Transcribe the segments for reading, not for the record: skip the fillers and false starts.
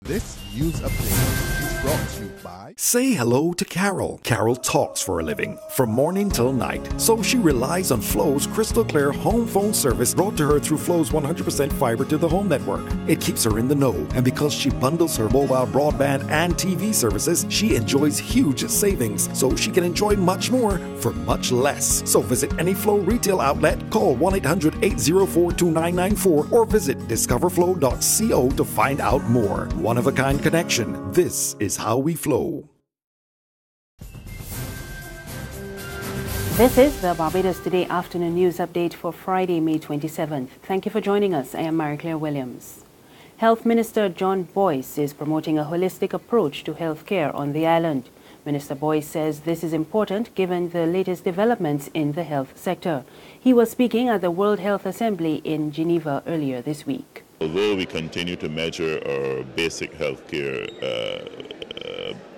This news update is brought to you by... Say hello to Carol. Carol talks for a living, from morning till night. So she relies on Flo's crystal clear home phone service brought to her through Flo's 100% fiber to the home network. It keeps her in the know, and because she bundles her mobile broadband and TV services, she enjoys huge savings, so she can enjoy much more for much less. So visit any Flo retail outlet, call 1-800-804-2994, or visit discoverflow.co to find out more. One-of-a-kind connection. This is how we flow. This is the Barbados Today afternoon news update for Friday, May 27th. Thank you for joining us. I am Mary-Claire Williams. Health Minister John Boyce is promoting a holistic approach to health care on the island. Minister Boyce says this is important given the latest developments in the health sector. He was speaking at the World Health Assembly in Geneva earlier this week. Although we continue to measure our basic healthcare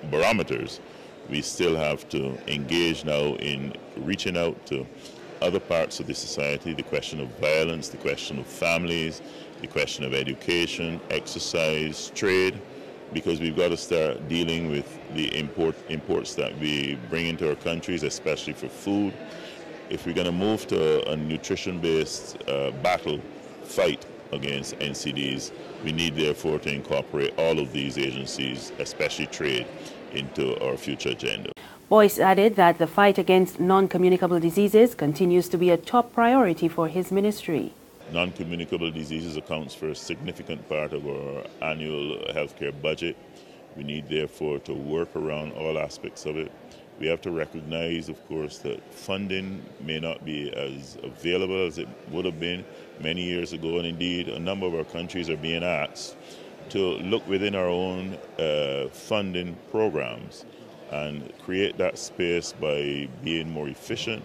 barometers, we still have to engage now in reaching out to other parts of the society, the question of violence, the question of families, the question of education, exercise, trade, because we've got to start dealing with the imports that we bring into our countries, especially for food. If we're going to move to a nutrition-based fight against NCDs, we need therefore to incorporate all of these agencies, especially trade, into our future agenda. Boyce added that the fight against non-communicable diseases continues to be a top priority for his ministry. Non-communicable diseases accounts for a significant part of our annual healthcare budget. We need therefore to work around all aspects of it. We have to recognize, of course, that funding may not be as available as it would have been many years ago, and indeed a number of our countries are being asked to look within our own funding programs and create that space by being more efficient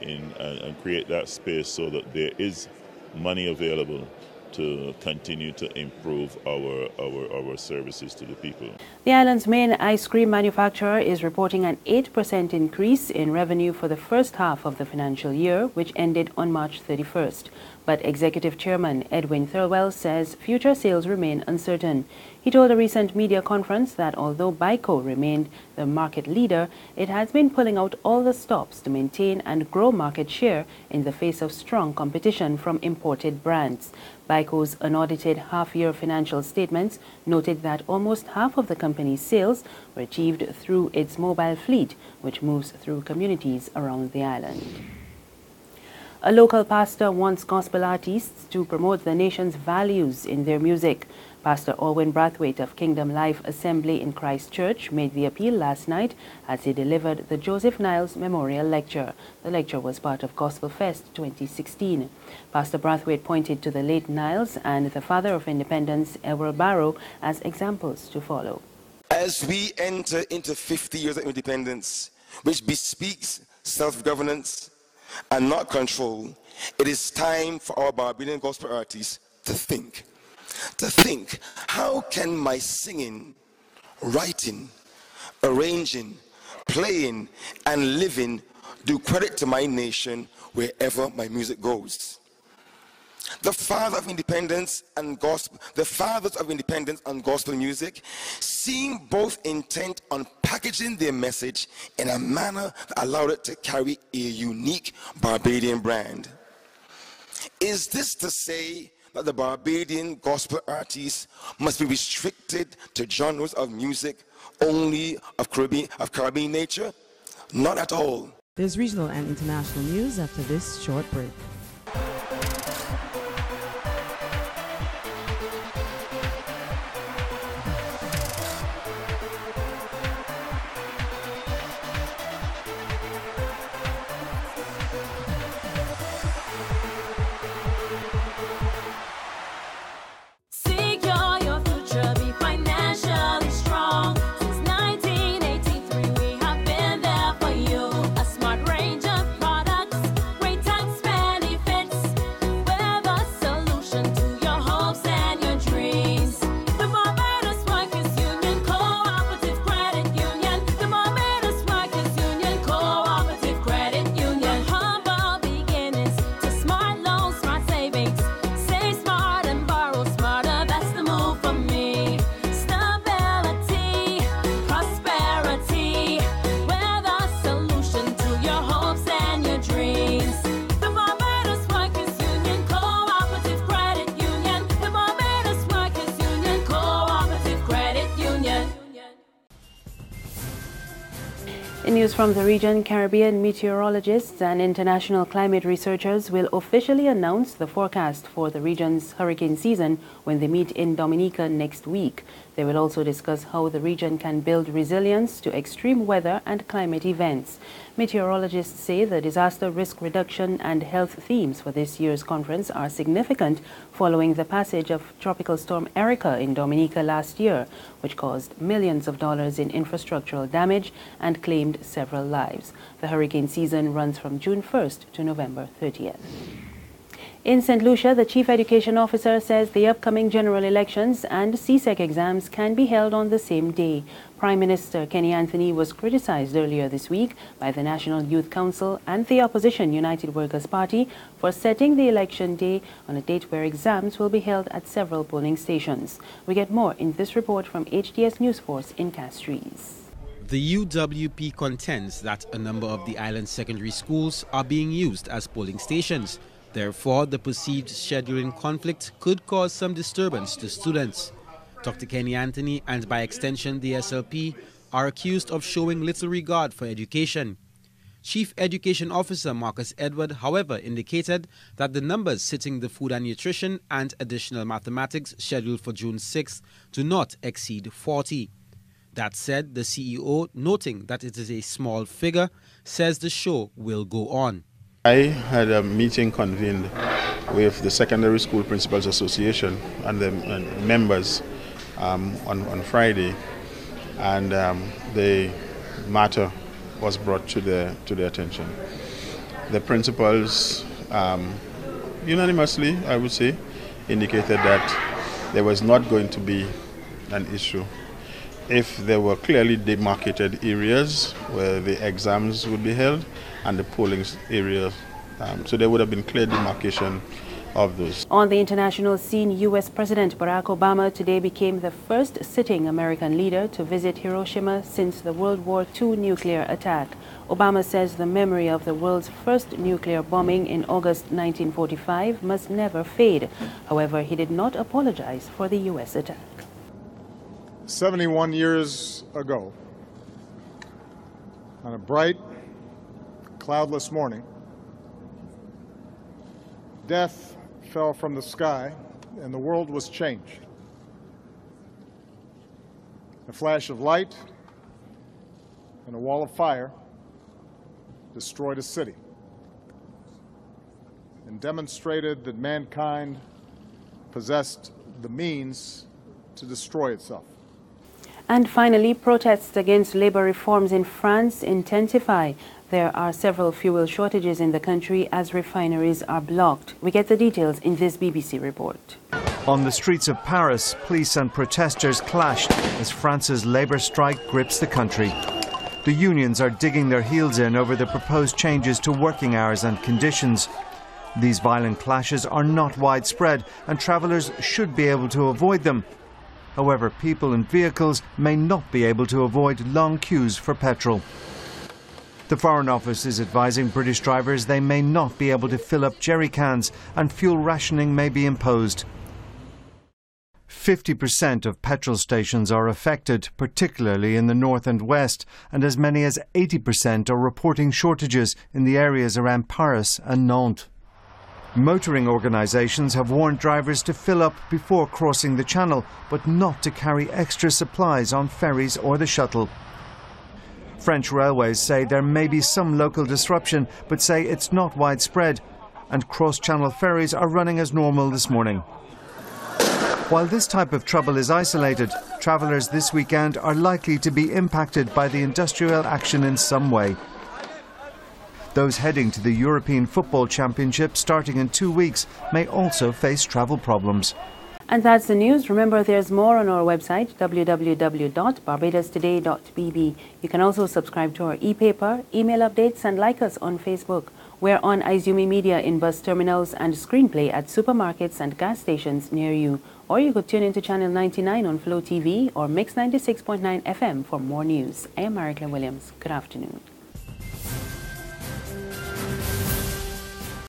and create that space so that there is money available to continue to improve our services to the people. The island's main ice cream manufacturer is reporting an 8% increase in revenue for the first half of the financial year, which ended on March 31st. But Executive Chairman Edwin Thirlwell says future sales remain uncertain. He told a recent media conference that although BICO remained the market leader, it has been pulling out all the stops to maintain and grow market share in the face of strong competition from imported brands. BICO's unaudited half-year financial statements noted that almost half of the company's sales were achieved through its mobile fleet, which moves through communities around the island. A local pastor wants gospel artists to promote the nation's values in their music. Pastor Alwyn Brathwaite of Kingdom Life Assembly in Christchurch made the appeal last night as he delivered the Joseph Niles Memorial Lecture. The lecture was part of Gospel Fest 2016. Pastor Brathwaite pointed to the late Niles and the father of independence, Edward Barrow, as examples to follow. As we enter into 50 years of independence, which bespeaks self-governance and not control, it is time for our Barbadian gospel artists to think, how can my singing, writing, arranging, playing, and living do credit to my nation wherever my music goes? The fathers of independence and gospel music seem both intent on packaging their message in a manner that allowed it to carry a unique Barbadian brand. Is this to say that the Barbadian gospel artists must be restricted to genres of music only of Caribbean nature? Not at all. There's regional and international news after this short break. news from the region, Caribbean meteorologists and international climate researchers will officially announce the forecast for the region's hurricane season when they meet in Dominica next week. They will also discuss how the region can build resilience to extreme weather and climate events. Meteorologists say the disaster risk reduction and health themes for this year's conference are significant following the passage of Tropical Storm Erica in Dominica last year, which caused millions of dollars in infrastructural damage and claimed several lives. The hurricane season runs from June 1st to November 30th. In St. Lucia, the Chief Education Officer says the upcoming general elections and CSEC exams can be held on the same day. Prime Minister Kenny Anthony was criticized earlier this week by the National Youth Council and the opposition United Workers' Party for setting the election day on a date where exams will be held at several polling stations. We get more in this report from HDS News Force in Castries. The UWP contends that a number of the island's secondary schools are being used as polling stations. Therefore, the perceived scheduling conflict could cause some disturbance to students. Dr. Kenny Anthony and by extension the SLP are accused of showing little regard for education. Chief Education Officer Marcus Edward, however, indicated that the numbers sitting the food and nutrition and additional mathematics scheduled for June 6th do not exceed 40. That said, the CEO, noting that it is a small figure, says the show will go on. I had a meeting convened with the Secondary School Principals Association and the members on Friday, and the matter was brought to their attention. The principals unanimously, I would say, indicated that there was not going to be an issue if there were clearly demarcated areas where the exams would be held and the polling areas. So there would have been clear demarcation of those. On the international scene, U.S. President Barack Obama today became the first sitting American leader to visit Hiroshima since the World War II nuclear attack. Obama says the memory of the world's first nuclear bombing in August 1945 must never fade. However, he did not apologize for the U.S. attack. 71 years ago, on a bright, cloudless morning, death fell from the sky and the world was changed. A flash of light and a wall of fire destroyed a city and demonstrated that mankind possessed the means to destroy itself. And finally, protests against labor reforms in France intensify. There are several fuel shortages in the country as refineries are blocked. We get the details in this BBC report. On the streets of Paris, police and protesters clashed as France's labour strike grips the country. The unions are digging their heels in over the proposed changes to working hours and conditions. These violent clashes are not widespread and travellers should be able to avoid them. However, people and vehicles may not be able to avoid long queues for petrol. The Foreign Office is advising British drivers they may not be able to fill up jerry cans and fuel rationing may be imposed. 50% of petrol stations are affected, particularly in the north and west, and as many as 80% are reporting shortages in the areas around Paris and Nantes. Motoring organisations have warned drivers to fill up before crossing the channel, but not to carry extra supplies on ferries or the shuttle. French railways say there may be some local disruption, but say it's not widespread, and cross-channel ferries are running as normal this morning. While this type of trouble is isolated, travellers this weekend are likely to be impacted by the industrial action in some way. Those heading to the European Football Championship starting in 2 weeks may also face travel problems. And that's the news. Remember, there's more on our website, www.barbadostoday.bb. You can also subscribe to our e-paper, email updates, and like us on Facebook. We're on Izumi Media in bus terminals and Screenplay at supermarkets and gas stations near you. Or you could tune into Channel 99 on Flow TV or Mix 96.9 FM for more news. I am Maricla Williams. Good afternoon.